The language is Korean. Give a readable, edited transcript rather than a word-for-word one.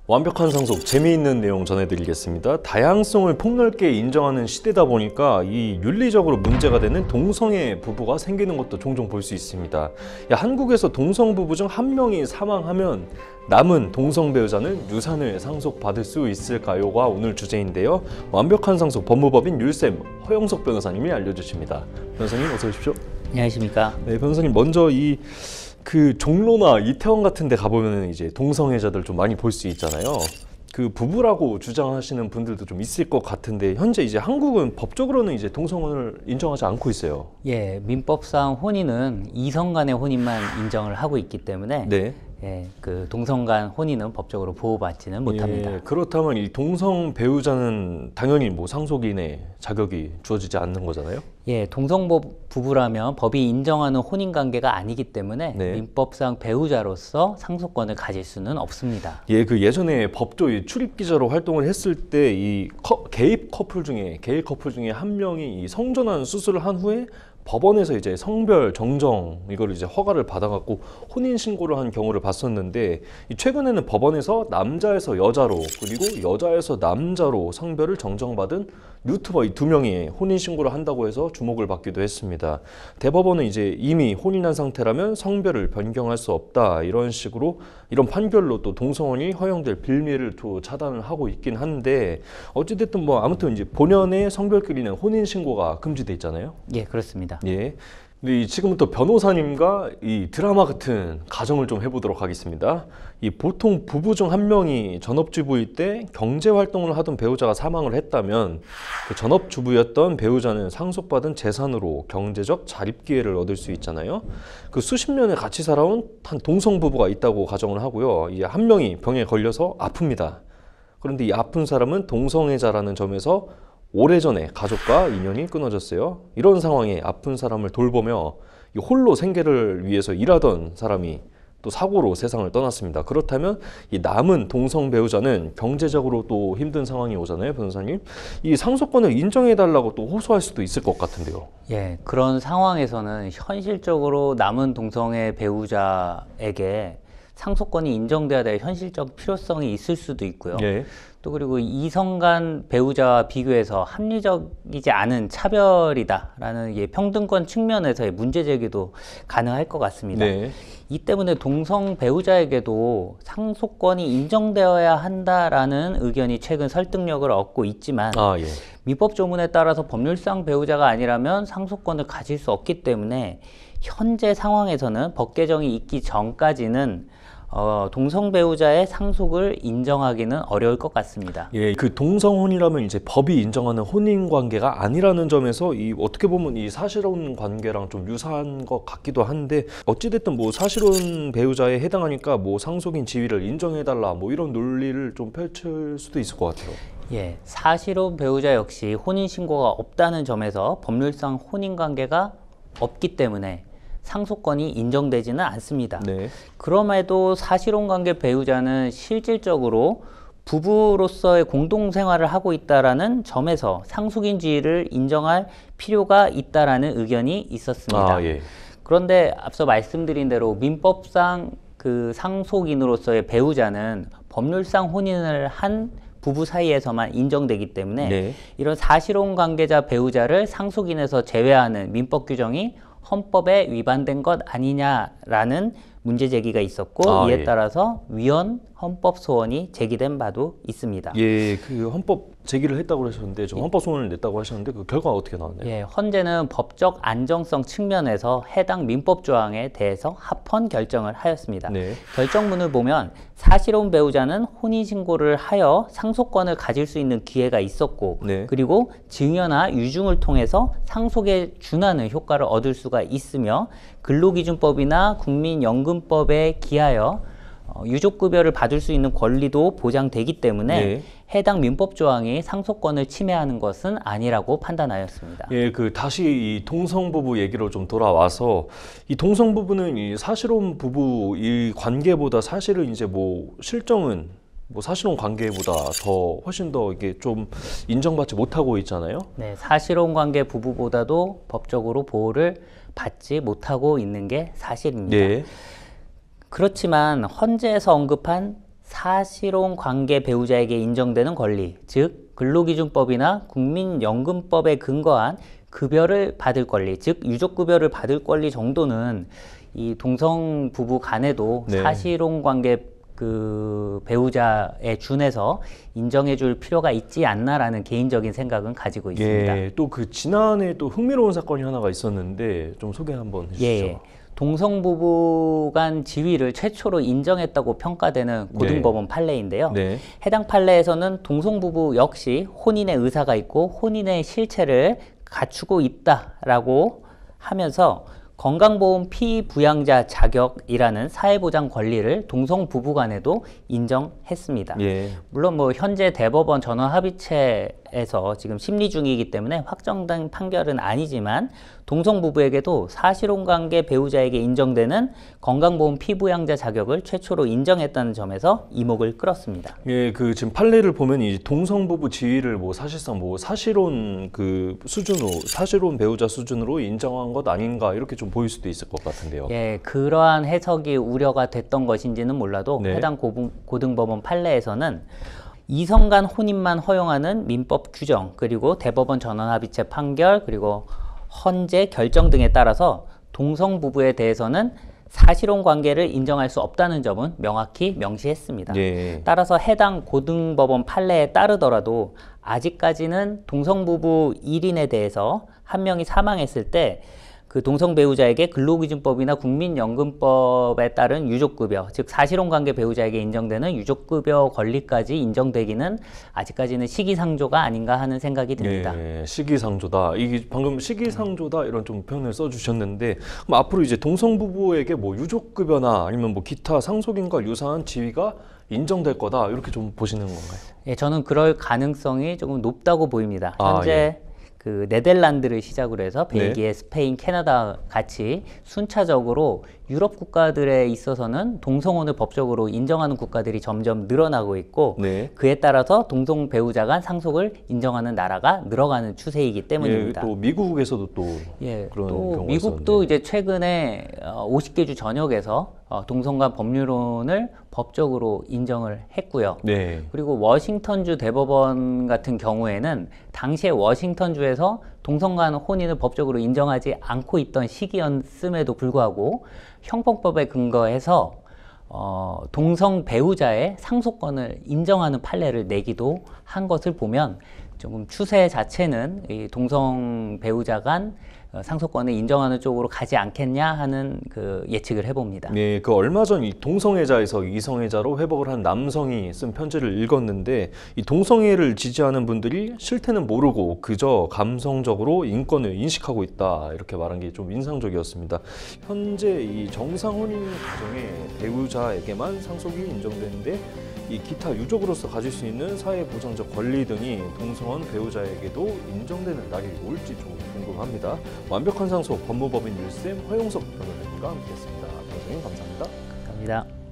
완벽한 상속, 재미있는 내용 전해드리겠습니다. 다양성을 폭넓게 인정하는 시대다 보니까 이 윤리적으로 문제가 되는 동성애 부부가 생기는 것도 종종 볼 수 있습니다. 한국에서 동성 부부 중 한 명이 사망하면 남은 동성 배우자는 유산을 상속받을 수 있을까요가 오늘 주제인데요. 완벽한 상속 법무법인 율쌤 허영석 변호사님이 알려주십니다. 변호사님 어서 오십시오. 안녕하십니까. 네, 변호사님 먼저 그 종로나 이태원 같은 데 가보면 이제 동성애자들 좀 많이 볼 수 있잖아요. 그 부부라고 주장하시는 분들도 좀 있을 것 같은데 현재 이제 한국은 법적으로는 이제 동성혼을 인정하지 않고 있어요. 예, 민법상 혼인은 이성 간의 혼인만 인정을 하고 있기 때문에 네. 예, 그 동성 간 혼인은 법적으로 보호받지는 못합니다. 예, 그렇다면 이 동성 배우자는 당연히 뭐 상속인의 자격이 주어지지 않는 거잖아요. 예, 동성 부부라면 법이 인정하는 혼인 관계가 아니기 때문에 네. 민법상 배우자로서 상속권을 가질 수는 없습니다. 예, 그 예전에 법조 출입 기자로 활동을 했을 때 이 게이 커플 중에 한 명이 이 성전환 수술을 한 후에 법원에서 이제 성별 정정 이걸 이제 허가를 받아갖고 혼인 신고를 한 경우를 봤었는데 최근에는 법원에서 남자에서 여자로 그리고 여자에서 남자로 성별을 정정받은 유튜버 이 두 명이 혼인 신고를 한다고 해서 주목을 받기도 했습니다. 대법원은 이제 이미 혼인한 상태라면 성별을 변경할 수 없다 이런 식으로 이런 판결로 또 동성혼이 허용될 빌미를 또 차단을 하고 있긴 한데 어찌됐든 뭐 아무튼 이제 본연의 성별끼리는 혼인 신고가 금지돼 있잖아요. 예, 그렇습니다. 예. 근데 지금부터 변호사님과 이 드라마 같은 가정을 좀 해보도록 하겠습니다. 이 보통 부부 중 한 명이 전업주부일 때 경제 활동을 하던 배우자가 사망을 했다면 그 전업주부였던 배우자는 상속받은 재산으로 경제적 자립 기회를 얻을 수 있잖아요. 그 수십 년을 같이 살아온 한 동성 부부가 있다고 가정을 하고요. 이 한 명이 병에 걸려서 아픕니다. 그런데 이 아픈 사람은 동성애자라는 점에서 오래전에 가족과 인연이 끊어졌어요. 이런 상황에 아픈 사람을 돌보며 홀로 생계를 위해서 일하던 사람이 또 사고로 세상을 떠났습니다. 그렇다면 이 남은 동성 배우자는 경제적으로 또 힘든 상황이 오잖아요, 변호사님. 이 상속권을 인정해달라고 또 호소할 수도 있을 것 같은데요. 예, 그런 상황에서는 현실적으로 남은 동성애 배우자에게 상속권이 인정돼야 될 현실적 필요성이 있을 수도 있고요. 예. 또 그리고 이성 간 배우자와 비교해서 합리적이지 않은 차별이다라는 평등권 측면에서의 문제 제기도 가능할 것 같습니다. 네. 이 때문에 동성 배우자에게도 상속권이 인정되어야 한다라는 의견이 최근 설득력을 얻고 있지만 예. 민법 조문에 따라서 법률상 배우자가 아니라면 상속권을 가질 수 없기 때문에 현재 상황에서는 법 개정이 있기 전까지는 동성 배우자의 상속을 인정하기는 어려울 것 같습니다. 예, 그 동성혼이라면 이제 법이 인정하는 혼인 관계가 아니라는 점에서 어떻게 보면 이 사실혼 관계랑 좀 유사한 것 같기도 한데 어찌됐든 뭐 사실혼 배우자에 해당하니까 뭐 상속인 지위를 인정해달라 뭐 이런 논리를 좀 펼칠 수도 있을 것 같아요. 예, 사실혼 배우자 역시 혼인 신고가 없다는 점에서 법률상 혼인 관계가 없기 때문에 상속권이 인정되지는 않습니다. 네. 그럼에도 사실혼 관계 배우자는 실질적으로 부부로서의 공동생활을 하고 있다라는 점에서 상속인 지위를 인정할 필요가 있다라는 의견이 있었습니다. 예. 그런데 앞서 말씀드린 대로 민법상 그 상속인으로서의 배우자는 법률상 혼인을 한 부부 사이에서만 인정되기 때문에 네. 이런 사실혼 관계자 배우자를 상속인에서 제외하는 민법 규정이 헌법에 위반된 것 아니냐라는 문제 제기가 있었고 이에 따라서 위헌 헌법 소원이 제기된 바도 있습니다. 예, 그 헌법 제기를 했다고 하셨는데 좀 헌법 소원을 냈다고 하셨는데 그 결과가 어떻게 나왔나요? 예, 헌재는 법적 안정성 측면에서 해당 민법 조항에 대해서 합헌 결정을 하였습니다. 네. 결정문을 보면 사실혼 배우자는 혼인신고를 하여 상속권을 가질 수 있는 기회가 있었고 네. 그리고 증여나 유증을 통해서 상속에 준하는 효과를 얻을 수가 있으며 근로기준법이나 국민연금법에 기하여 유족급여를 받을 수 있는 권리도 보장되기 때문에 네. 해당 민법 조항이 상속권을 침해하는 것은 아니라고 판단하였습니다. 예, 다시 이 동성부부 얘기로 좀 돌아와서 이 동성부부는 이 사실혼 부부 이 관계보다 사실은 이제 뭐 실정은 뭐 사실혼 관계보다 더 훨씬 더 이게 좀 인정받지 못하고 있잖아요. 네, 사실혼 관계 부부보다도 법적으로 보호를 받지 못하고 있는 게 사실입니다. 네. 그렇지만 헌재에서 언급한 사실혼 관계 배우자에게 인정되는 권리, 즉 근로기준법이나 국민연금법에 근거한 급여를 받을 권리, 즉 유족급여를 받을 권리 정도는 이 동성 부부 간에도 네. 사실혼 관계 그 배우자에 준해서 인정해 줄 필요가 있지 않나라는 개인적인 생각은 가지고 있습니다. 예, 또 그 지난해 또 흥미로운 사건이 하나가 있었는데 좀 소개 한번 해주시죠. 예, 동성 부부 간 지위를 최초로 인정했다고 평가되는 고등법원 판례인데요. 네. 해당 판례에서는 동성 부부 역시 혼인의 의사가 있고 혼인의 실체를 갖추고 있다라고 하면서 건강보험 피부양자 자격이라는 사회보장 권리를 동성 부부 간에도 인정했습니다. 예. 물론 뭐 현재 대법원 전원합의체에서 지금 심리 중이기 때문에 확정된 판결은 아니지만 동성 부부에게도 사실혼 관계 배우자에게 인정되는 건강보험 피부양자 자격을 최초로 인정했다는 점에서 이목을 끌었습니다. 예, 그 지금 판례를 보면 이 동성 부부 지위를 뭐 사실상 뭐 사실혼 그 수준으로 사실혼 배우자 수준으로 인정한 것 아닌가 이렇게 좀 보일 수도 있을 것 같은데요. 예, 그러한 해석이 우려가 됐던 것인지는 몰라도 네. 해당 고등법원 판례에서는 이성 간 혼인만 허용하는 민법 규정, 그리고 대법원 전원합의체 판결, 그리고 헌재 결정 등에 따라서 동성 부부에 대해서는 사실혼 관계를 인정할 수 없다는 점은 명확히 명시했습니다. 예. 따라서 해당 고등법원 판례에 따르더라도 아직까지는 동성 부부 1인에 대해서 한 명이 사망했을 때 그 동성 배우자에게 근로기준법이나 국민연금법에 따른 유족급여, 즉 사실혼 관계 배우자에게 인정되는 유족급여 권리까지 인정되기는 아직까지는 시기상조가 아닌가 하는 생각이 듭니다. 예, 시기상조다. 이게 방금 시기상조다 이런 좀 표현을 써주셨는데, 그럼 앞으로 이제 동성 부부에게 뭐 유족급여나 아니면 뭐 기타 상속인과 유사한 지위가 인정될 거다 이렇게 좀 보시는 건가요? 예, 저는 그럴 가능성이 조금 높다고 보입니다. 아, 현재 예. 그 네덜란드를 시작으로 해서 네. 벨기에, 스페인, 캐나다 같이 순차적으로 유럽 국가들에 있어서는 동성혼을 법적으로 인정하는 국가들이 점점 늘어나고 있고 네. 그에 따라서 동성 배우자 간 상속을 인정하는 나라가 늘어가는 추세이기 때문입니다. 예, 또 미국에서도 또 예, 그런 또 경우가 미국도 있었는데. 이제 최근에 50개 주 전역에서 동성 간 법률혼을 법적으로 인정을 했고요. 네. 그리고 워싱턴주 대법원 같은 경우에는 당시에 워싱턴주에서 동성 간 혼인을 법적으로 인정하지 않고 있던 시기였음에도 불구하고 형법법에 근거해서 동성 배우자의 상속권을 인정하는 판례를 내기도 한 것을 보면 조금 추세 자체는 이 동성 배우자 간 상속권을 인정하는 쪽으로 가지 않겠냐 하는 그 예측을 해봅니다. 네, 그 얼마 전 이 동성애자에서 이성애자로 회복을 한 남성이 쓴 편지를 읽었는데, 이 동성애를 지지하는 분들이 실태는 모르고 그저 감성적으로 인권을 인식하고 있다 이렇게 말한 게 좀 인상적이었습니다. 현재 이 정상 혼인 과정에 배우자에게만 상속이 인정되는데, 이 기타 유족으로서 가질 수 있는 사회 보장적 권리 등이 동성혼 배우자에게도 인정되는 날이 올지 좀 궁금합니다. 완벽한 상속 법무법인 1쌤 허용석 변호사님과 함께했습니다. 변호사님 감사합니다. 감사합니다.